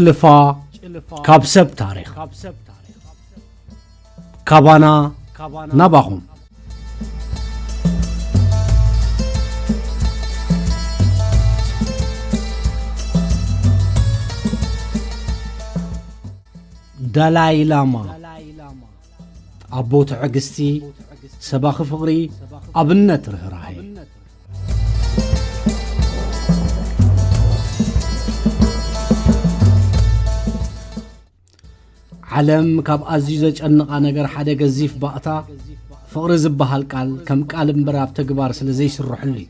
ጭልፋ ካብ ሰብ ታሪኽ ካባና ናባኹም دلاي لاما أبو تعقستي سباخ فقري أبنت رهراهي علم كاب عزيزج أنق نجر حدا جزيف بقطع فقر زبها القال كم قال مبراب تكبار سلزي سروح لي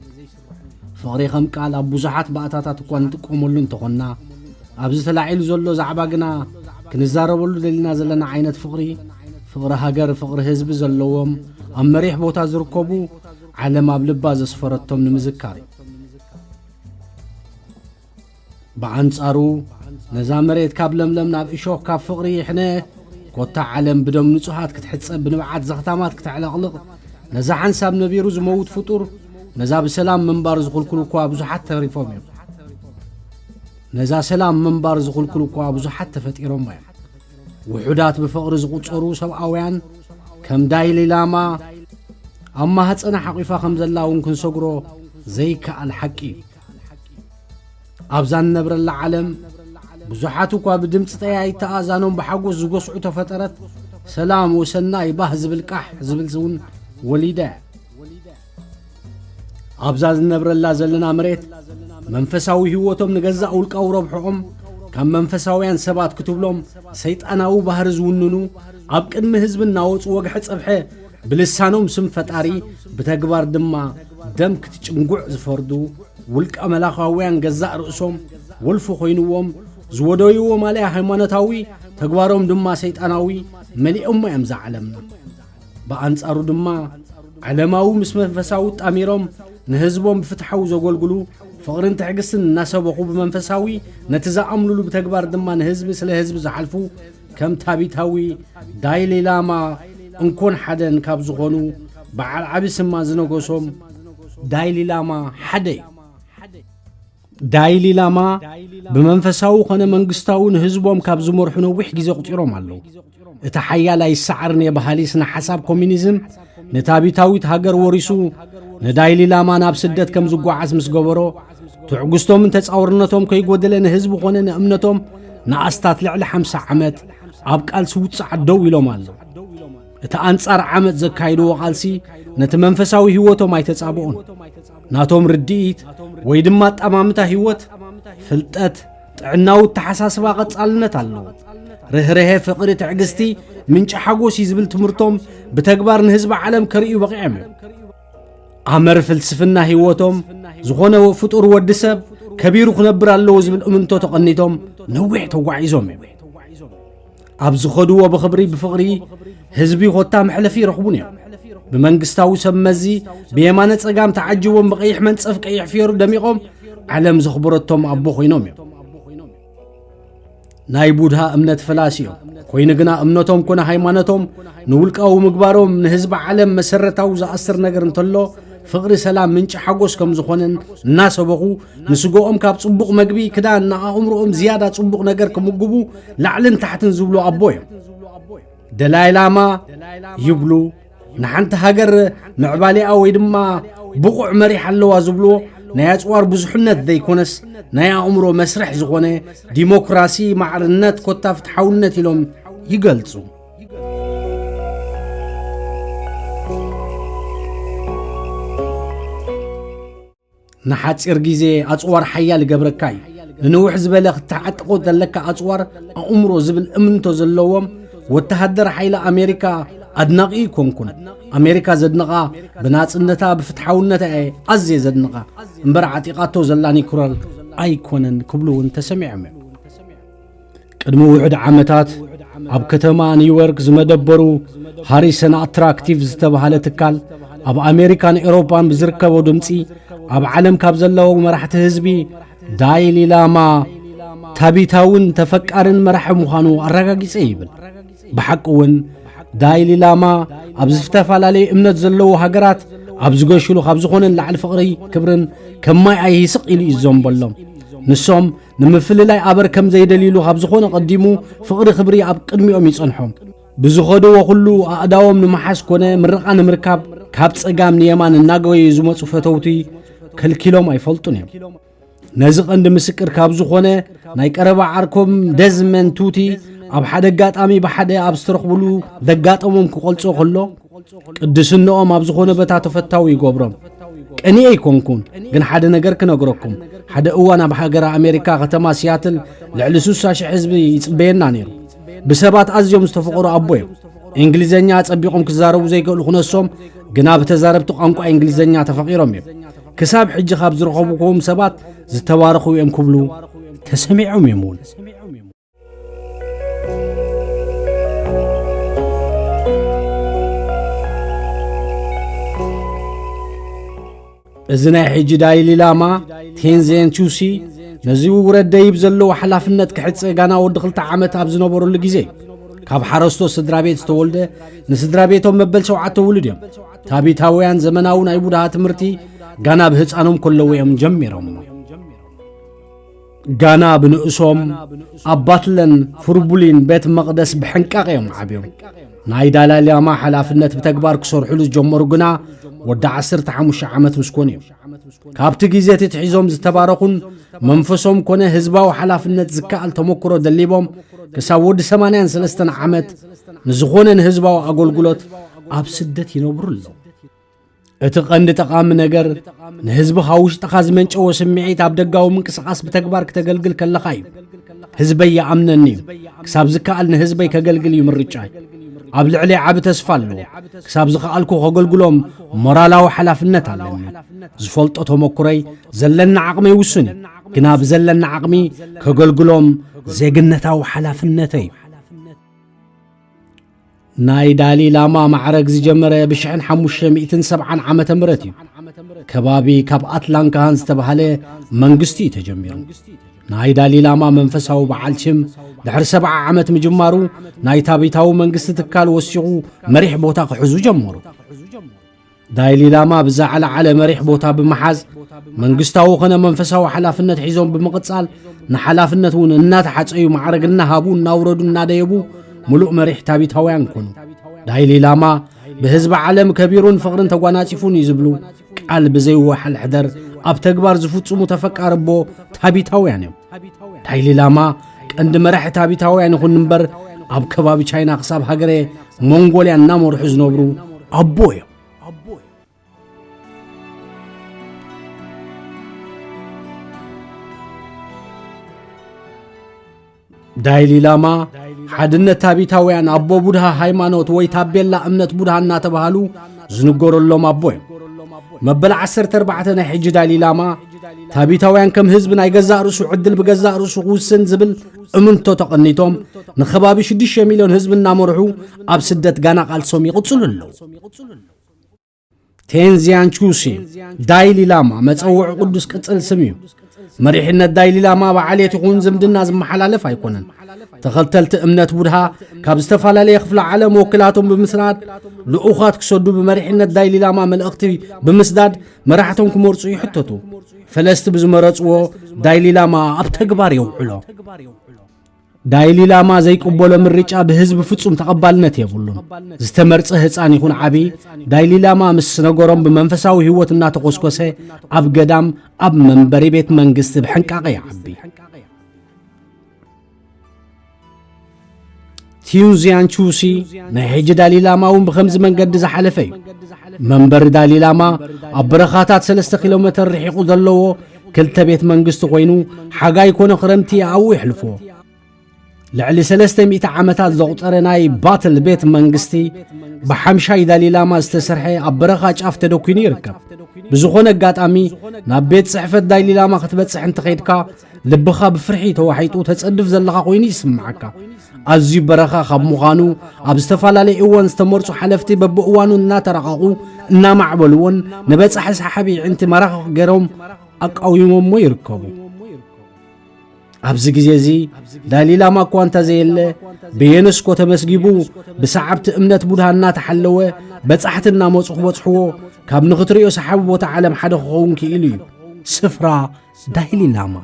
فقري كم قال أبو زحات بقطع تكون تقوملون تقولنا أبز تلاعيل زلوا زعباقنا كنزاربولو دلنا زلنا عينة فقر هاجر فقر حزب زلوهم أم مريح بوتا زركبو على ما بلباز سفرتهم نمزكاري بعنصارو نزامريت كاب لملم ناب إشوك كاب فقري إحنا كوتا علم بدم نصحات كتحسب بنبعات زختامات كتعلق نزعن ساب نبيروز موت فطور نزاب سلام من بارز كل كواب حتى ريفوم نزا سلام من بارز كل كواب حتى فتيرهم ما وحدات بفقر زقصرو سبعويان كم دايلي لاما أما هتصنا حقيفة خمز الله ونكن سقرو زيك الحكي أبزان نبر العالم بزحاتو كواب دمت تياي تأذانهم بحقو زقصعو تفترت سلام وسناي بهز بالكح زبل زون وليدا أبزان نبر الله زلنا مريت منفساوي هوتهم نجزأ والقاو ربحهم كم منفساويان سبات كتب لهم سيطاناو بهرز وننو أبقد مهزب الناوت وقحت أبحي بلسانهم سم فتاري بتكبار دما دم كتجمقع زفردو والك أملاخاويان جزاء رؤسهم والفو خوينوهم زودويو مالي حيمانتاوي تكبارهم دما سيطاناوي ملي أمي أمزع علمنا بأنصارو دما علماو مسم منفساو تأميرهم نهزبهم بفتحو زوغلقلو فقرن تحقسن ناسبقو بمنفساوي نتزعملو بتكبار دمان هزب سلا هزب زحلفو كم تابيتاوي دايلي لاما انكون حدن كاب زغونو بعال عبس ما زنوغوسوم دايلي لاما حدي دايلي لاما بمنفساو خنا منغستاون هزبوم كاب زمرحنو وح غيزه قطيروم الله اتحيا لا يسعرني بحاليسنا حساب كومونيزم نتابيتاويت هاجر وريسو ندايلي لاما ناب سدت كم زقعاز مسغبرو تعقستهم انت تصاورنتهم كي يقودلن حزب خونن امنتهم ناستات لعل 50 عمت ابقال سوص عدو يلوم الله اتا انصار عمت زكايدو قالسي نت منفساوي هيوتهم ايتصابون ناتهم رديت وي دما طمامتا هيوت فلطت طعناو تحساسبا قصالنت الله رهره فقر تعقستي منጭ حقوس يزبل تمرتهم بتكبار حزب عالم كريو بقيعم أمر فلسفنا هيوتهم زغونه فطور ودسب كبير خنبر الله زبل أمنتو تقنيتهم نوع توعيزهم أبز خدوا بخبري بفقري حزبي خطام حلفي رخبوني بمنقستاو سمزي بيمانة صقام تعجبهم بقيح من صف قيح فيرو دميقهم علم زخبرتهم أبو خوينهم نايبودها أمنت فلاسيهم خوينقنا أمنتهم كنا هيمانتهم نولقاو مقبارهم من حزب عالم مسرتاو زأسر نقر انتلو فقر سلام منጭ حقوس كم زخونن الناس بقو نسقوهم كاب صبوق مقبي كدا نا عمرهم زيادة صبوق نقر كمقبو لعلن تحتن زبلو أبوهم دلاي لاما يبلو نحنت هاجر معبالي أو يدما بقع مريح اللوا زبلو نيا صوار بزحنت ذي كونس نيا عمره مسرح زخونه ديمقراطي معرنت كوتا فتحولنت لهم يقلصو نحاتير غيزي اصوار حيال قبركاي لنوح زبلخ تعتقو دلك اصوار عمره زبل امنتو زلوهم وتهدر حيل امريكا ادنقي كونكون امريكا زدنقا بناصنتا بفتحاونتا ازي زدنقا امبر عتيقاتو زلاني كورال ايكونن كبلو انت سمعم قدمو وعد عامتات اب كتما نيويورك زمدبرو هاريسن اتراكتيف زتبهاله تكال اب امريكان اوروبان بزركبو دمصي اب عالم كاب زلو مرحت حزبي دايلي لاما تابيتاون تفكرن مرح مخانو ارغاغيص يبل بحقون دايلي لاما ابزفتا فالالي امنت زلو هاجرات ابزغشلو خبزخونن لعل فقري كبرن كماي اي يسق الي يزوم بلهم نسوم ንምፍልላይ ኣበር ከም ዘይደሊሉ ካብ ዝኾነ ቀዲሙ ፍቕሪ ክብሪ ኣብ ቅድሚኦም ይጸንሖም ብዝኸደዎ ኩሉ ኣእዳዎም ንመሓስ ኮነ ምርቓ ንምርካብ ካብ ጸጋም ንየማን እናገበዩ ዝመጹ ፈተውቲ ከልኪሎም ኣይፈልጡን እዮም ነዚ ቀንዲ ምስክር ካብ ዝኾነ ናይ ቀረባ ዓርኮም ደዝመንድ ቱቲ ኣብ ሓደ ኣጋጣሚ ብሓደ ኣብ ዝተረኽብሉ ዘጋጠሞም ክቆልጾ ከሎ ቅድስንኦም ኣብ ዝኾነ ቦታ ተፈታዊ ይገብሮም ቅኒ ኣይኮንኩን ግን ሓደ ነገር ክነግረኩም ሓደ እዋን ኣብ ሃገር ኣሜሪካ ከተማ ሲያትል ልዕሊ 60,000 ህዝቢ ይጽበየና ነይሩ ብሰባት ኣዝዮም ዝተፈቕሩ ኣቦ እዮም እንግሊዘኛ ጸቢቖም ክዛረቡ ዘይክእሉ ክነሶም ግና ብተዛረብቲ ቋንቋ እንግሊዘኛ ተፈቂሮም እዮም ክሳብ ሕጂ ካብ ዝረኸብኩም ሰባት ዝተባረኹ እዮም ክብሉ ተሰሚዖም እዮም እውን እዚ ናይ ሕጂ ዳሊይ ላማ ቴንዚን ቹሲ ነዚ ውረድ ደይብ ዘለዎ ሓላፍነት ክሕፀ ጋና ወዲ 2 ዓመት ኣብ ዝነበረሉ ግዜ ካብ ሓረስቶ ስድራ ቤት ዝተወልደ ንስድራ ቤቶም መበል 7 ውሉድ እዮም ታቢታውያን ዘመናዊ ናይ ቡድሃ ትምህርቲ ጋና ብህፃኖም ከለዉ እዮም ጀሚሮም ጋና ብንእሶም ኣባትለን ፍርቡሊን ቤት መቕደስ ብሕንቃቕ እዮም ዓብዮም ናይ ዳሊይ ላማ ሓላፍነት ብተግባር ክሰርሕሉ ዝጀመሩ ግና ወዲ 15 ዓመት ምስኮን እዮም ካብቲ ግዜ ትሕዞም ዝተባረኹን መንፈሶም ኮነ ህዝባዊ ሓላፍነት ዝከኣል ተመክሮ ደሊቦም ክሳብ ወዲ 83 ዓመት ንዝኾነ ንህዝባዊ ኣገልግሎት ኣብ ስደት ይነብሩ ኣለዉ እቲ ቀንዲ ጠቓሚ ነገር ንህዝብኻ ውሽጥኻ ዝመንጨወ ስምዒት ኣብ ደጋዊ ምንቅስቓስ ብተግባር ክተገልግል ከለኻ እዩ ህዝበይ ይኣምነኒ እዩ ክሳብ ዝከኣል ንህዝበይ ከገልግል እዩ ምርጫይ ኣብ ልዕሊ ዓብ ተስፋ ኣለዎ ክሳብ ዝኸኣልኩ ከገልግሎም ሞራላዊ ሓላፍነት ኣለኒ ዝፈልጦ ተመክሮይ ዘለና ዓቕሚ ይውስን ግና ብዘለና ዓቕሚ ከገልግሎም ዜግነታዊ ሓላፍነተይ ናይ ዳሊይ ላማ ማዕረግ ዝጀመረ ብ1570 ዓመተ ምህረት እዩ ከባቢ ካብ ኣትላንካን ዝተባሃለ መንግስቲ ተጀሚሩ ናይ ዳሊይ ላማ መንፈሳዊ በዓል ሽም ድሕሪ 70 ዓመት ምጅማሩ ናይ ታቢታዊ መንግስቲ ትካል ወሲኹ መሪሕ ቦታ ክሕዙ ጀመሩ ዳሊይ ላማ ብዛዕላዓለ መሪሕ ቦታ ብምሓዝ መንግስታዊ ኾነ መንፈሳዊ ሓላፍነት ሒዞም ብምቕጻል ንሓላፍነት እውን እናተሓፀዩ ማዕረግ እናሃቡ እናውረዱ እናደየቡ ሙሉእ መሪሕ ታቢታውያን ኮኑ ዳሊይ ላማ ብህዝቢ ዓለም ከቢሩን ፍቕርን ተጓናጺፉን ይዝብሉ ቃል ብዘይወሓል ሕደር ኣብ ተግባር ዝፍጽሙ ተፈቃርቦ ታቢታውያን እዮም ዳሊይ ላማ ቀንዲ መራሒ ታቢታውያን ይኹን እምበር ኣብ ከባቢ ቻይና ክሳብ ሃገረ ሞንጎልያ እናመርሑ ዝነብሩ ኣቦ እዮም ዳሊይ ላማ ሓድነት ታቢታውያን ኣቦ ቡድሃ ሃይማኖት ወይ ታቤላ እምነት ቡድሃ እናተባሃሉ ዝንገረሎም ኣቦ እዮም መበል 14 ናይ ሕጂ ዳሊይ ላማ ታቢታውያን ከም ህዝቢ ናይ ገዛእ ርእሱ ዕድል ብገዛእ ርእሱ ክውስን ዝብል እምንቶ ተቐኒቶም ንኸባቢ 6 ሚልዮን ህዝቢ እናመርሑ ኣብ ስደት ጋና ቃልሶም ይቕጽሉ ኣለዉ ቴንዚን ቹሲ ዳሊይ ላማ መፀውዒ ቅዱስ ቅጽል ስም እዩ መሪሕነት ዳሊይ ላማ ብዓልየት ይኹን ዝምድና ዝመሓላለፍ ኣይኮነን ተኸተልቲ እምነት ቡድሃ ካብ ዝተፈላለየ ክፍለ ዓለም ወክላቶም ብምስናድ ልኡኻት ክሰዱ ብመሪሕነት ዳሊይ ላማ መልእኽቲ ብምስዳድ መራሕቶም ክመርጹ ይሕተቱ ፈለስቲ ብዝመረጽዎ ዳሊይ ላማ ኣብ ተግባር የውዕሎ ዳሊይ ላማ ዘይቅበሎ ምርጫ ብህዝቢ ፍጹም ተቐባልነት የብሉን ዝተመርጸ ህፃን ይኹን ዓቢ ዳሊይ ላማ ምስ ነገሮም ብመንፈሳዊ ህይወት እናተቆስቆሰ ኣብ ገዳም ኣብ መንበሪ ቤት መንግስቲ ብሕንቃቐ ይዓቢ ቴንዚን ቹሲ ናይ ሕጂ ዳሊይ ላማ እውን ብኸምዚ መንገዲ ዝሓለፈ እዩ መንበሪ ዳሊይ ላማ ኣብ በረኻታት 3 ኪሎ ሜትር ርሒቑ ዘለዎ ክልተ ቤት መንግስቲ ኮይኑ ሓጋይ ኮነ ክረምቲ ኣብኡ ይሕልፍዎ ልዕሊ 300 ዓመታት ዘቑፀረ ናይ ባትል ቤት መንግስቲ ብሓምሻይ ዳሊይ ላማ ዝተሰርሐ ኣብ በረኻ ጫፍ ተደኪኑ ይርከብ ብዝኾነ ኣጋጣሚ ናብ ቤት ጽሕፈት ዳሊይ ላማ ክትበጽሕ እንተኸይድካ ልብኻ ብፍርሒ ተዋሒጡ ተጸድፍ ዘለኻ ኮይኑ ይስምዓካ ኣዝዩ በረኻ ካብ ምዃኑ ኣብ ዝተፈላለየ እዋን ዝተመርጹ ሓለፍቲ በብእዋኑ እናተረቐቑ እናማዕበልዎን ንበጻሒ ሰሓቢ ዕንቲ መራኺ ገይሮም ኣቃዊሞሞ ይርከቡ ኣብዚ ግዜ እዚ ዳሊይ ላማ እኳ እንተዘየለ ብዩኔስኮ ተመስጊቡ ብሰዓብቲ እምነት ቡድሃ እናተሓለወ በጻሕቲ እናመፁ ክበጽሕዎ ካብ ንኽትሪኦ ሰሓቢ ቦታ ዓለም ሓደ ክኸውን ክኢሉ እዩ ስፍራ ዳሊይ ላማ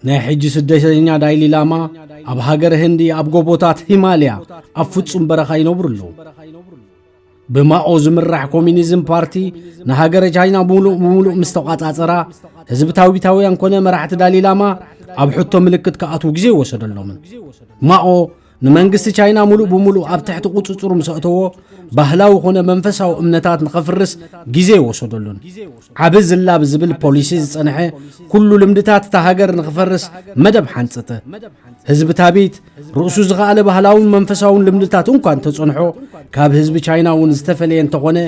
ናይ ሕጂ ስደተኛ ዳይሊ ላማ ኣብ ሃገር ህንዲ ኣብ ጎቦታት ሂማልያ ኣብ ፍጹም በረኻ ይነብሩ ኣለዉ ብማኦ ዝምራሕ ኮሚኒዝም ፓርቲ ንሃገረ ቻይና ብምሉእ ምስ ተቋጻጸራ ህዝቢ ታዊታውያን ኮነ መራሕቲ ዳሊ ላማ ኣብ ሕቶ ምልክት ከኣትዉ ግዜ ይወሰደሎምን ማኦ ንመንግስቲ ቻይና ሙሉእ ብምሉእ ኣብ ትሕቲ ቁፅፅሩ ምስ ኣእተዎ ባህላዊ ኮነ መንፈሳዊ እምነታት ንኸፍርስ ግዜ ይወሰደሉን ዓብ ዝላብ ዝብል ፖሊሲ ዝጸንሐ ኩሉ ልምድታት እታ ሃገር ንኽፈርስ መደብ ሓንጽተ ህዝቢ ታቢት ርእሱ ዝኸኣለ ባህላውን መንፈሳውን ልምድታት እንኳን ተጸንሖ ካብ ህዝቢ ቻይና እውን ዝተፈለየ እንተኾነ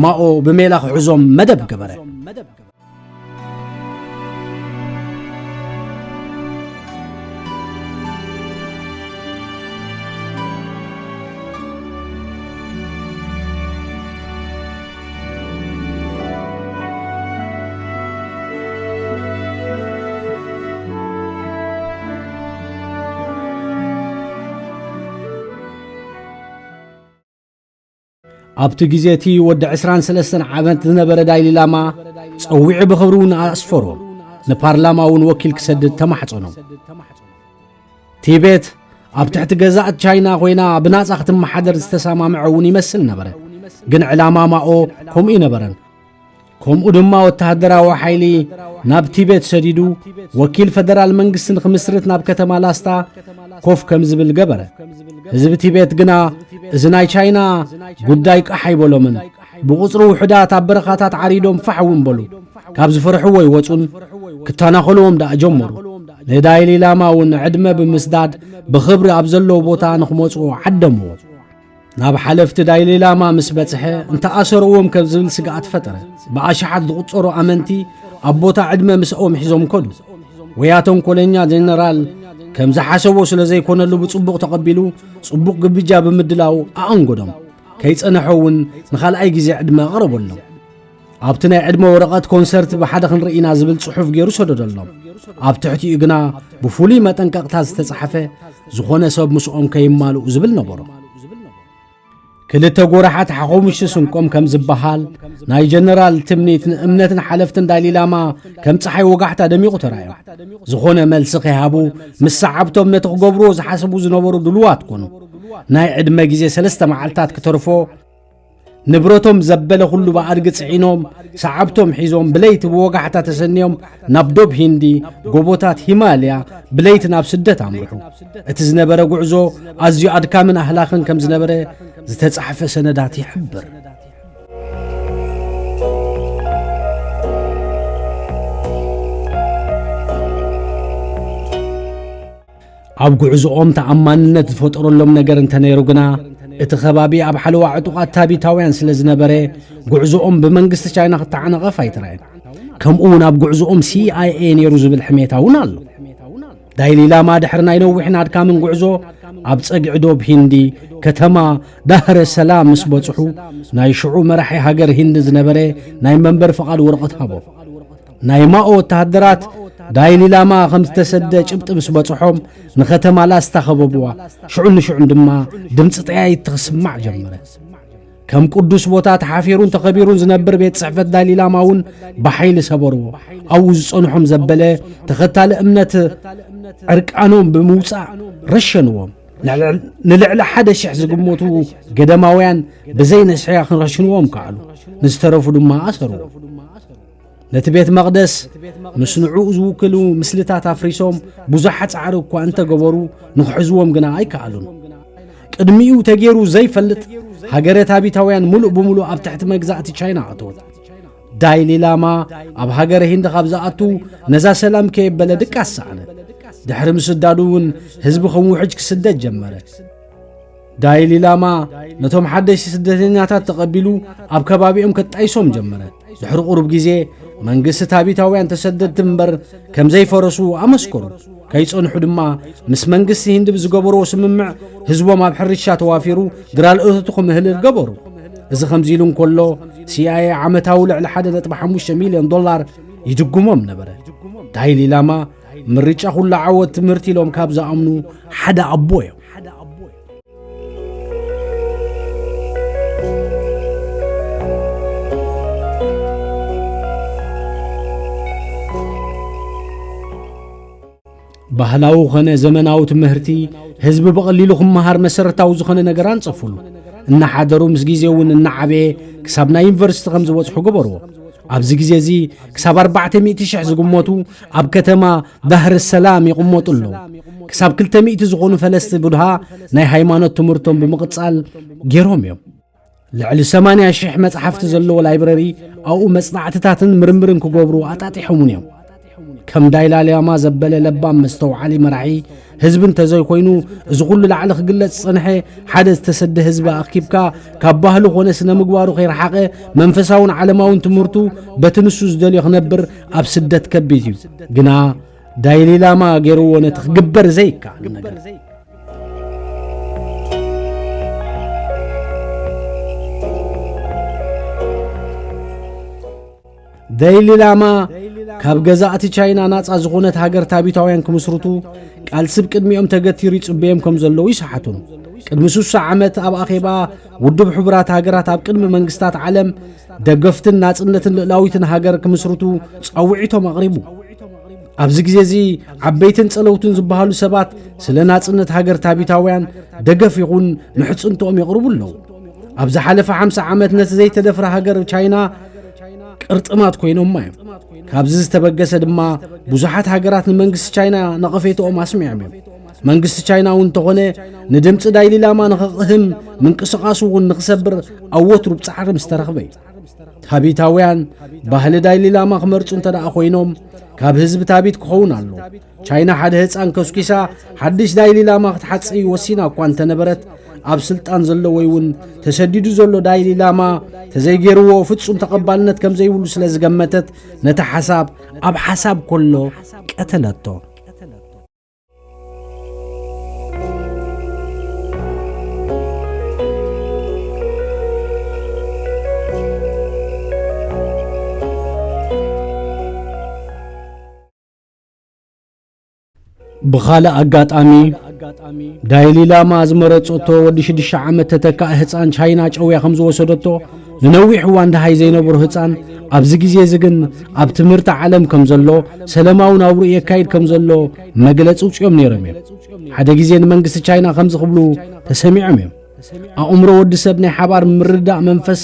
ማኦ ብሜላ ክሕዞም መደብ ገበረ ኣብቲ ግዜቲ ወዲ 23 ዓመት ዝነበረ ዳይሊ ላማ ጸዊዕ ብኽብሩ ንኣስፈሮ ንፓርላማውን ወኪል ክሰድድ ተማሕጸኖ ቲቤት ኣብ ትሕቲ ገዛእት ቻይና ኮይና ብናጻ ክትመሓደር ዝተሰማምዐ እውን ይመስል ነበረ ግን ዕላማ ማኦ ከምኡ ነበረን ከምኡ ድማ ወተሃደራዊ ሓይሊ ናብ ቲቤት ሰዲዱ ወኪል ፌደራል መንግስቲ ንኽምስርት ናብ ከተማ ላስታ ኮፍ ከም ዝብል ገበረ ህዝቢ ቲቤት ግና እዚ ናይ ቻይና ጉዳይ ቃሕ ኣይበሎምን ብቁፅሪ ውሕዳት ኣብ በረኻታት ዓሪዶም ፋሕውን በሉ ካብ ዝፈርሕዎ ይወፁን ክተናኸልዎም ዳኣ ጀመሩ ንዳይሊ ላማ እውን ዕድመ ብምስዳድ ብኽብሪ ኣብ ዘለዎ ቦታ ንኽመፁ ዓደምዎ ናብ ሓለፍቲ ዳይሊ ላማ ምስ በጽሐ እንተኣሰርዎም ከም ዝብል ስግኣት ፈጠረ ብኣሽሓት ዝቝጸሩ ኣመንቲ ኣብ ቦታ ዕድመ ምስኦም ሒዞም ከዱ ወያቶም ኮለኛ ጀነራል ከም ዝሓሰቦ ስለ ዘይኮነሉ ብጽቡቕ ተቐቢሉ ጽቡቕ ግብጃ ብምድላው ኣኣንጎዶም ከይጸንሐውን ንኻልኣይ ግዜ ዕድመ ቐረበሎም ኣብቲ ናይ ዕድመ ወረቐት ኮንሰርት ብሓደ ክንርኢና ዝብል ጽሑፍ ገይሩ ሰደደሎም ኣብ ትሕቲኡ ግና ብፍሉይ መጠንቀቕታ ዝተጻሕፈ ዝኾነ ሰብ ምስኦም ከይማልኡ ዝብል ነበሮ ክልተ ጎራሓት ሓኾምሽቲ ስንቆም ከም ዝበሃል ናይ ጀነራል ትምኒት ንእምነትን ሓለፍትን ዳይሊ ላማ ከም ፀሓይ ወጋሕታ ደሚቑ ተራእዮም ዝኾነ መልሲ ከይሃቡ ምስ ሰዓብቶም ነቲ ክገብርዎ ዝሓሰቡ ዝነበሩ ድልዋት ኮኑ ናይ ዕድመ ግዜ 3 መዓልታት ክተርፎ ንብረቶም ዘበለ ኩሉ በኣድጊ ጽዒኖም ሰዓብቶም ሒዞም ብለይቲ ብወጋሕታ ተሰኒዮም ናብ ዶብ ሂንዲ ጎቦታት ሂማልያ ብለይቲ ናብ ስደት ኣምርሑ እቲ ዝነበረ ጉዕዞ ኣዝዩ ኣድካምን ኣህላኽን ከም ዝነበረ ዝተጻሕፈ ሰነዳት ይሕብር ኣብ ጉዕዞኦም ተኣማንነት ዝፈጠረሎም ነገር እንተነይሩ ግና እቲ ከባቢ ኣብ ሓለዋ ዕጡቓት ታቢታውያን ስለ ዝነበረ ጉዕዞኦም ብመንግስቲ ቻይና ክተዓነቐፍ ኣይትረአን ከምኡውን ኣብ ጉዕዞኦም CIA ነይሩ ዝብል ሕሜታ እውን ኣሎ ዳይሊ ላማ ድሕሪ ናይ ነዊሕን ኣድካምን ጉዕዞ ኣብ ፀግዒ ዶብ ሂንዲ ከተማ ዳህረ ሰላም ምስ በጽሑ ናይ ሽዑ መራሒ ሃገር ሂንዲ ዝነበረ ናይ መንበር ፍቓድ ወረቐት ሃቦ ናይ ማኦ ወተሃደራት ዳይሊ ላማ ከም ዝተሰደ ጭብጢ ምስ በጽሖም ንከተማ ላስታ ኸበብዋ ሽዑን ንሽዑን ድማ ድምፂ ጠያይት ትኽስማዕ ጀመረ ከም ቅዱስ ቦታ ተሓፊሩን ተኸቢሩን ዝነብር ቤት ጽሕፈት ዳይሊ ላማ እውን ብሓይሊ ሰበርዎ ኣብኡ ዝጸንሖም ዘበለ ተኸታሊ እምነት ዕርቃኖም ብምውፃእ ረሸንዎም ንልዕሊ 1,000 ዝግመቱ ገደማውያን ብዘይ ንስሕያ ክንረሽንዎም ከኣሉ ንዝተረፉ ድማ ኣሰርዎ ነቲ ቤት መቕደስ ምስ ንዕኡ ዝውክሉ ምስልታት ኣፍሪሶም ብዙሓት ጻዕሪ እኳ እንተገበሩ ንኽሕዝዎም ግና ኣይከኣሉን ቅድሚኡ ተገይሩ ዘይፈልጥ ሃገረ ታቢታውያን ሙሉእ ብምሉእ ኣብ ትሕቲ መግዛእቲ ቻይና ኣተወት ዳይሊ ላማ ኣብ ሃገረ ሂንዲ ካብ ዝኣቱ ነዛ ሰላም ከየበለ ድቃስ ሰዓነ ድሕሪ ምስዳዱ እውን ህዝቢ ከም ውሕጅ ክስደድ ጀመረ ዳይሊ ላማ ነቶም ሓደሽቲ ስደተኛታት ተቐቢሉ ኣብ ከባቢኦም ከጣይሶም ጀመረ ድሕሪ ቁሩብ ግዜ መንግስቲ ታቢታውያን ተሰደድቲ እምበር ከም ዘይፈረሱ ኣመስከሩ ከይጸንሑ ድማ ምስ መንግስቲ ሂንዲ ብዝገበርዎ ስምምዕ ህዝቦም ኣብ ሕርሻ ተዋፊሩ ድራልእቶቱ ክምህልል ገበሩ እዚ ከምዚ ኢሉ እንከሎ CIA ዓመታዊ ልዕሊ 1.5 ሚልዮን ዶላር ይድጉሞም ነበረ ዳይሊ ላማ ምርጫ ኩሉ ዓወት ትምህርቲ ኢሎም ካብ ዝኣምኑ ሓደ ኣቦ እዮም ባህላው ኾነ ዘመናዊ ትምህርቲ ህዝብ በቀሊሉ ክመሃር መሰረታዊ ዝኾነ ነገር አንጽፉሉ እና ሓደሩ ምስ ጊዜውን እና ዓበየ ክሳብ ናይ ዩኒቨርሲቲ ከም ዝበጽሑ ገበርዎ ኣብዚ ጊዜ እዚ ክሳብ 400,000 ዝግመቱ ኣብ ከተማ ባህር ሰላም ይቕመጡ ኣለዉ ክሳብ 200 ዝኾኑ ፈለስቲ ቡድሃ ናይ ሃይማኖት ትምህርቶም ብምቕጻል ገይሮም እዮም ልዕሊ 80,000 መጽሓፍቲ ዘለዎ ላይብረሪ ኣብኡ መጽናዕትታትን ምርምርን ክገብሩ ኣጣጢሖምን እዮም ከም ዳይላላማ ዘበለ ለባም መስተውዓሊ መራሒ ህዝብን ተዘይኮይኑ እዚ ኩሉ ላዕሊ ክግለጽ ጸንሐ ሓደ ዝተሰደ ህዝቢ ኣኺብካ ካብ ባህሉ ኾነ ስነ ምግባሩ ከይረሓቐ መንፈሳውን ዓለማውን ትምህርቱ በትንሱ ዝደልዮ ክነብር ኣብ ስደት ከቢድ እዩ ግና ዳይላላማ ገይርዎ ነቲ ክግበር ዘይከኣል ነገር ዳይላላማ ካብ ገዛእቲ ቻይና ናጻ ዝኾነት ሃገር ታቢታውያን ክምስርቱ ቃልስብ ቅድሚኦም ተገቲሩ ይጽበዮም ከም ዘለዉ ይስሓቱን ቅድሚ 60 ዓመት ኣብ ኣኼባ ውድብ ሕቡራት ሃገራት ኣብ ቅድሚ መንግስታት ዓለም ደገፍትን ናጽነትን ልዕላዊትን ሃገር ክምስርቱ ጸውዒቶም ኣቕሪቡ ኣብዚ ግዜ እዚ ዓበይትን ጸለውትን ዝበሃሉ ሰባት ስለ ናጽነት ሃገር ታቢታውያን ደገፍ ይኹን ንሕጽንቶኦም የቕርቡ ኣለዉ ኣብዚ ሓለፈ 50 ዓመት ነቲ ዘይተደፍረ ሃገር ቻይና ቅርጥማት ኮይኖም እዮም ካብዚ ዝተበገሰ ድማ ብዙሓት ሃገራት ንመንግስቲ ቻይና ነቐፌቶኦም ኣስሚዖም እዮም መንግስቲ ቻይና እውን እንተኾነ ንድምፂ ዳይላላማ ንኽቕህም ምንቅስቓሱ እውን ንኽሰብር ኣብ ወትሩ ብጻዕሪ ምስ ተረኽበ እዩ ታቢታውያን ባህሊ ዳይላላማ ክመርጹ እንተደኣ ኮይኖም ካብ ህዝቢ ታቢት ክኸውን ኣሎ ቻይና ሓደ ህፃን ከስኪሳ ሓድሽ ዳይላላማ ክትሓጽይ ወሲና እኳ እንተነበረት ኣብ ስልጣን ዘሎ ወይ እውን ተሰዲዱ ዘሎ ዳይላላማ ተዘይገይርዎ ፍጹም ተቐባልነት ከም ዘይብሉ ስለ ዝገመተት ነቲ ሓሳብ ኣብ ሓሳብ ኮሎ ቀተለቶ بخالة أقاطامي ዳይላላማ ዝመረጾቶ ወዲ 6 ዓመት ተተካእ ህፃን ቻይና ጨውያ ከም ዝወሰደቶ ንነዊሕ እዋን ደሃይ ዘይነበሩ ህፃን ኣብዚ ግዜ ዝግን ኣብ ትምህርቲ ዓለም ከም ዘሎ ሰላማዊ ናብሩ የካይድ ከም ዘሎ መግለጽ ውጽኦም ነይሮም እዮም ሓደ ግዜ ንመንግስቲ ቻይና ከም ዝኽብሉ ተሰሚዖም እዮም ኣእምሮ ወዲ ሰብ ናይ ሓባር ምርዳእ መንፈስ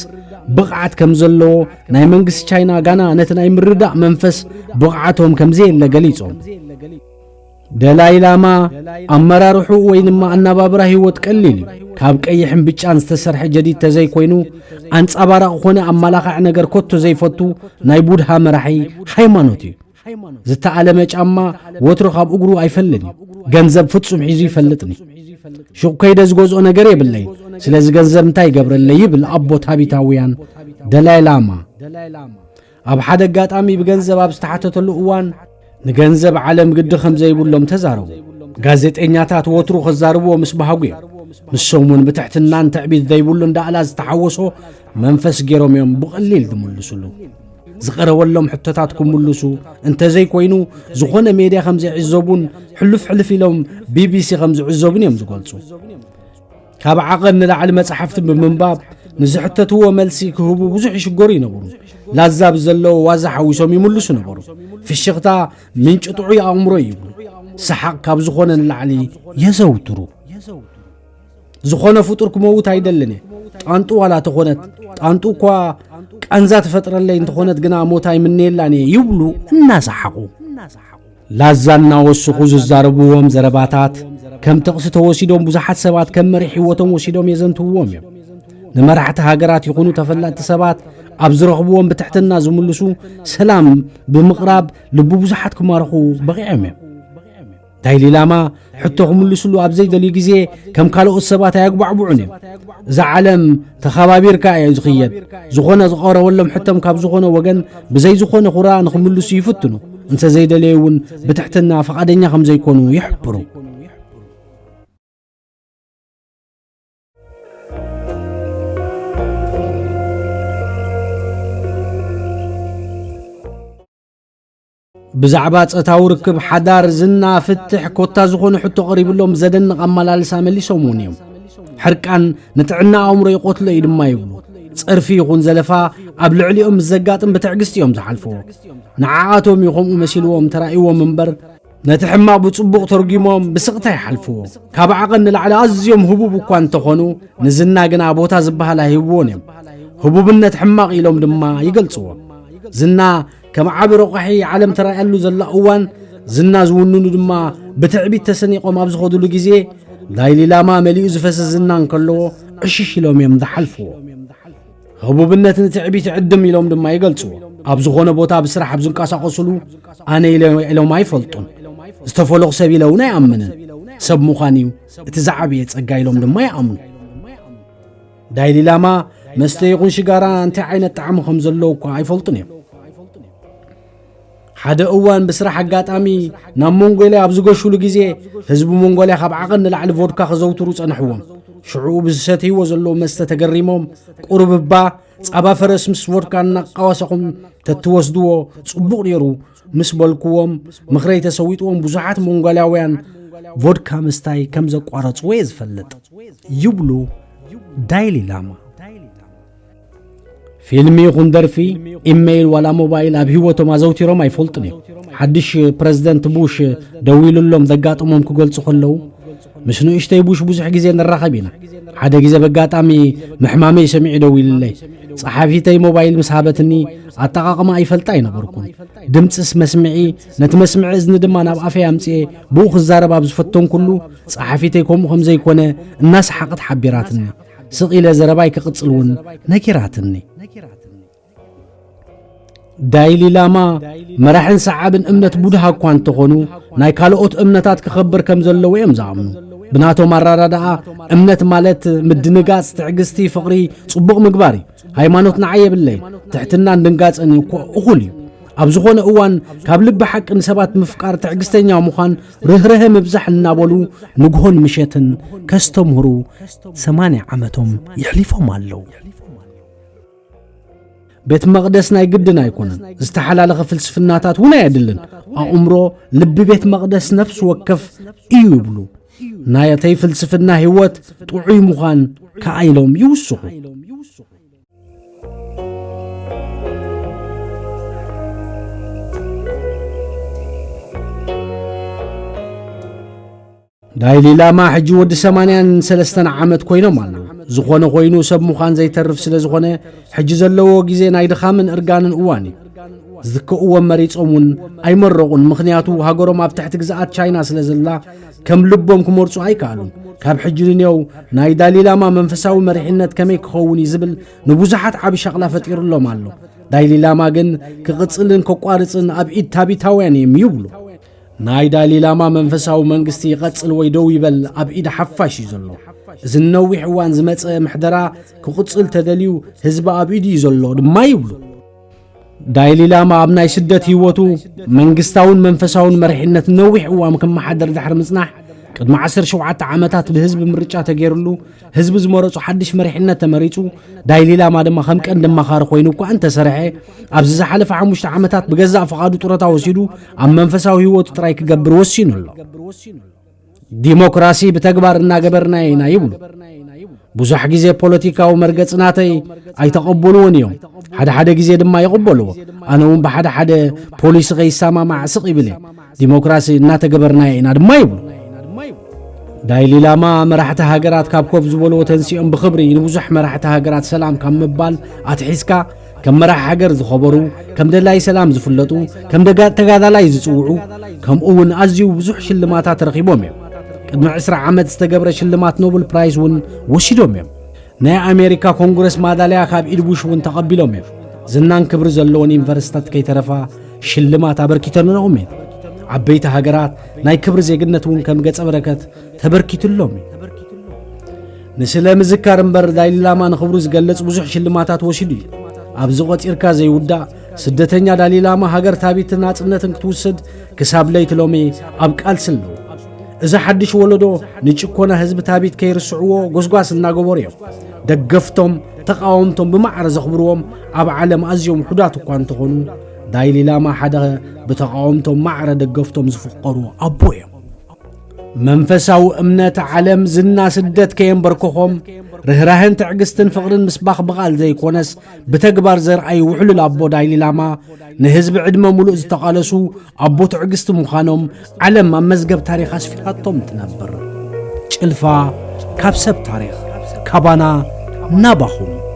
ብቕዓት ከም ዘለዎ ናይ መንግስቲ ቻይና ጋና ነቲ ናይ ምርዳእ መንፈስ ብቕዓቶም ከም ዘየለ ገሊጾም ዳይላላማ ኣመራርሑ ወይንማ ኣናባብራ ህይወት ቀሊል ካብ ቀይሕን ብጫን ዝተሰርሐ ጀዲድ ተዘይ ኮይኑ አንጻባራቕ ኾነ ኣማላኻዕ ነገር ኮቶ ዘይፈቱ ናይ ቡድሃ መራሒ ሃይማኖት እዩ ዝተዓለመ ጫማ ወትሮ ካብ እግሩ ኣይፈልጥን ገንዘብ ፍጹም ሒዙ ይፈልጥኒ ሹቕ ከይደ ዝገዝኦ ነገር የብለይ ስለዚ ገንዘብ እንታይ ይገብረለይ ይብል ኣቦ ታቢታውያን ዳይላላማ ኣብ ሓደ አጋጣሚ ብገንዘብ ኣብ ዝተሓተተሉ እዋን ንገንዘብ ዓለም ግድ ከም ዘይብሎም ተዛረቡ ጋዜጠኛታት ወትሩ ክዛርብዎ ምስ ባህጉ ንሶምን ብትሕትናን ትዕቢት ዘይብሉ እንዳኣላ ዝተሓወሶ መንፈስ ገይሮም እዮም ብቐሊል ዝምልሱሉ ዝቐረበሎም ሕቶታት ክምልሱ እንተዘይ ኮይኑ ዝኾነ ሜድያ ከም ዘይዕዘቡን ሕልፍ ኢሎም ቢቢሲ ከም ዝዕዘቡን እዮም ዝገልጹ ካብ ዓቐን ንላዕሊ መጽሓፍትን ብምንባብ ንዝሕተትዎ መልሲ ክህቡ ብዙሕ ይሽገሩ ይነበሩ ላዛብ ዘለዎ ዋዛ ሓዊሶም ይምልሱ ነበሩ ፍሽኽታ ምንጭ ጥዑይ ኣእምሮ ይብሉ ሰሓቕ ካብ ዝኾነ ንላዕሊ የዘውትሩ ዝኾነ ፍጡር ክመውት ኣይደልን ጣንጡ ዋላ ተኾነት ጣንጡ እኳ ቃንዛ ተፈጥረለይ እንተኾነት ግና ሞታ ይምነየላን ይብሉ እናሰሓቑ ላዛና ወስኹ ዝዛረብዎም ዘረባታት ከም ተቕሲ ተወሲዶም ብዙሓት ሰባት ከም መሪሕ ህይወቶም ወሲዶም የዘንትውዎም እዮም ንመራሕቲ ሃገራት ይኹኑ ተፈላጥቲ ሰባት ኣብ ዝረኽብዎም ብትሕትና ዝምልሱ ሰላም ብምቕራብ ልቡ ብዙሓት ክማርኹ በቂዖም እዮም ዳይላላማ ሕቶ ክምልሱሉ ኣብ ዘይደልዩ ግዜ ከም ካልኦት ሰባት ኣያግባዕቡዑን እዮም እዚ ዓለም ተኸባቢርካ እዩ ዝኽየድ ዝኾነ ዝቐረበሎም ሕቶም ካብ ዝኾነ ወገን ብዘይ ዝኾነ ኹራ ንኽምልሱ ይፍትኑ እንተ ዘይደለዩ እውን ብትሕትና ፈቓደኛ ከም ዘይኮኑ ይሕብሩ ብዛዕባ ጸታው ርክብ ሓዳር ዝና ፍትሕ ኮታ ዝኾነ ሕቶ ቀሪብሎም ዘደንቕ ኣመላልሳ መሊሶም እውን እዮም ሕርቃን ንጥዕና ኣእምሮ ይቆትሎ እዩ ድማ ይብሉ ጽርፊ ይኹን ዘለፋ ኣብ ልዕሊኦም ዘጋጥም ብትዕግስቲ እዮም ዝሓልፍዎ ንዓኣቶም ይኸምኡ መሲልዎም ተራእይዎም እምበር نتحمق بتصبق ترجمهم بسقطة يحلفوه كاب عقل على أزيهم هبوب وكان تخونو نزلنا جنا بوتا زبها لا هبونهم هبوب نتحمق إلهم دما يقلصوه زنا كما عبر قحي عالم ترى قالوا زلا أوان زنا زونون دما بتعبيد تسنيقهم أبزخدوا لجزء دايلي لاما مليء زفس زنان كله عشيش لهم يمد حلفوه هبوب نتعبيد عدم إلهم دما يقلصوه أبزخونه بوتا بسرح أبزن كاسا قصلو أنا إلهم ما يفلطون استفولغ سبيلونا يأمن سب مخانيو اتزعبي يتصقى لهم دما يأمن دايلي لاما مستيقون شقارا انت عين الطعام خمزلوكو عيفلطني حدا اوان بسرح حقات امي نام مونغوليا ابزغوشو لغيزي حزب مونغوليا خاب عقن لعل فودكا خزوترو صنحوهم شعوب الستي وزلو مستتقريمهم قرب با صابا فرس مس ودكانا قواسقم تتوسدو صبوق ديرو مس بلكوهم مخري تسويتهم بزحات مونغولياويان فودكا مستاي كم زقارص ويز فلط يبلو دايلي لاما فيلمي غندرفي إيميل ولا موبايل أبهوته ما زوتيرو ما يفلطني حدش بريزيدنت بوش دويلو لهم دقاتهم كقول صخلو مشنو اشتي بوش بوزح جزي نرخبينا حدا جزي بقاتامي محمامي سمعي دويل لي صحافيتي موبايل مسحابتني أتقاق ما يفلطاي نبركم دمتس مسمعي نتمسمع إذن دما ناب أفيا أمسي بوخ الزارب أبز فتون كله صحافيتي كوم خمزي كونه الناس حقت حبيراتني سقيلة زرباي كقصلون نكراتني دايلي لاما مرحن سعابن امنت بودها كوان تخونو ناي كالوت امنتات كخبر كم زلو يمزعمنو بناتو مرارا دعا امنت مالت مدنقاس تعقستي فقري صبوغ مقباري هايمانوتنا عيب اللي تحتنا ندنقاس اني اخوليو أبزخون اوان كابلب حق نسبات مفكار تعقستين مخان رهره مبزح النابولو نقهون مشيتن كستمهرو 8 عمتهم يحلفهم اللو بيت مقدسنا يقدنا يكونن استحلال فلسفناتات ونا يدلن أمرو لب بيت مقدس نفس وكف يبلو نايتي فلسفنا هوت طعي مخان كايلوم يوسخو دايلي لاما حجي ود 83 عامت كوينو مالو زخونه كوينو سب مخان زي ترف سلا زخونه حجي زلو غيزي ناي دخامن ارغانن اواني زكو مريصومون ايمرقون مخنياتو هاغورو ما بتحت غزات تشاينا سلا زلا كم لبوم كمرصو ايكالون كاب حجرينيو ناي دايلي لاما منفساو مريحنت كمي كخوني زبل نبوزحات عبي شغله فطيرلو مالو دايلي لاما گن كقصلن كقوارصن ابيد تابيتاوين يميبلو ناي دايلي لاما منفساو منغستي قصل ويدو يبل ابيد حفاش يزلو زنوي حوان زمص محدرا كقصل تدليو حزب ابيد يزلو دما يبلو دايلي لاما ابناي سدت هيوتو منغستاون منفساون مرحنت نوي حوام كم حدر دحر مصنح قد 17 عامات بحزب مرچا تغيرلو حزب زمرصو حدش مرحنت تمريصو دايلي لاما دما خم قن دما خار خوينو كو انت سرحي ابز حلف 5 عامات بغزا فقادو طرتا وسيدو ام منفساو هيوتو تراي كغبر وسينولو ديمقراسي بتغبارنا غبرناينا يبلو بزح غيزه بوليتيكاو مرغصناتي اي تقبلونيو حدا غيزه دما يقبلو انهم بحدا بوليس غيساما مع سقي بلي ديمقراسي ناتغبرناينا دما يبلو دايلي لاما مرحته هاجرات كابكوف زبولو تنسيهم بخبري نبزح مرحته هاجرات سلام كم مبال اتحسكا كم مرح هاجر زخبرو كم دلاي سلام زفلطو كم تغادالاي زصوعو كم اون ازيو بزح شلماتات رخيبوم قد 10 عامات استغبر شلمات نوبل برايز ون وشيدوم نا امريكا كونغرس ماداليا كاب ايدبوش ون تقبلوم زنان كبر زلون يونيفرسيتات كيترفا شلمات ابركيتنوم عبيت هاجرات ناي كبر زيغنت ون كم ገጸ በረከት ተበርኪትሎም ንስለም ዝካርምበር ዳይሊ ላማ ንኽብሩ ዝገለጽ ብዙሕ ሽልማታት ወሲዱ ኣብዚ ቆጢርካ ዘይውዳ ስደተኛ ዳይሊ ላማ ሃገር ታቢት ናጽነትን ክትውሰድ ክሳብ ለይትሎሚ ኣብ ቃልስሎ እዛ ሓድሽ ወለዶ ንጭኮና ህዝብ ታቢት ከይርስዕዎ ጎስጓስ እናገበርዮም ደገፍቶም ተቃወምቶም ብማዕረ ዘኽብርዎም ኣብ ዓለም ኣዝዮም ሕዳት እኳ እንትኾኑ دايلي لاما حدا بتقاومتهم معرة دقفتهم زفقروا أبويا منفساو امنات علم زنا سدت كيم بركوهم رهراهن تعجستن فقرن مسباخ بغال زي كونس بتكبر زرعي وحلو الأبو دايلي لاما نهزب عدم ملوء استقالسو أبو تعجست مخانم علم ما مزقب تاريخ أسفلاتهم تنبر شلفا كابسب تاريخ كابانا نبخم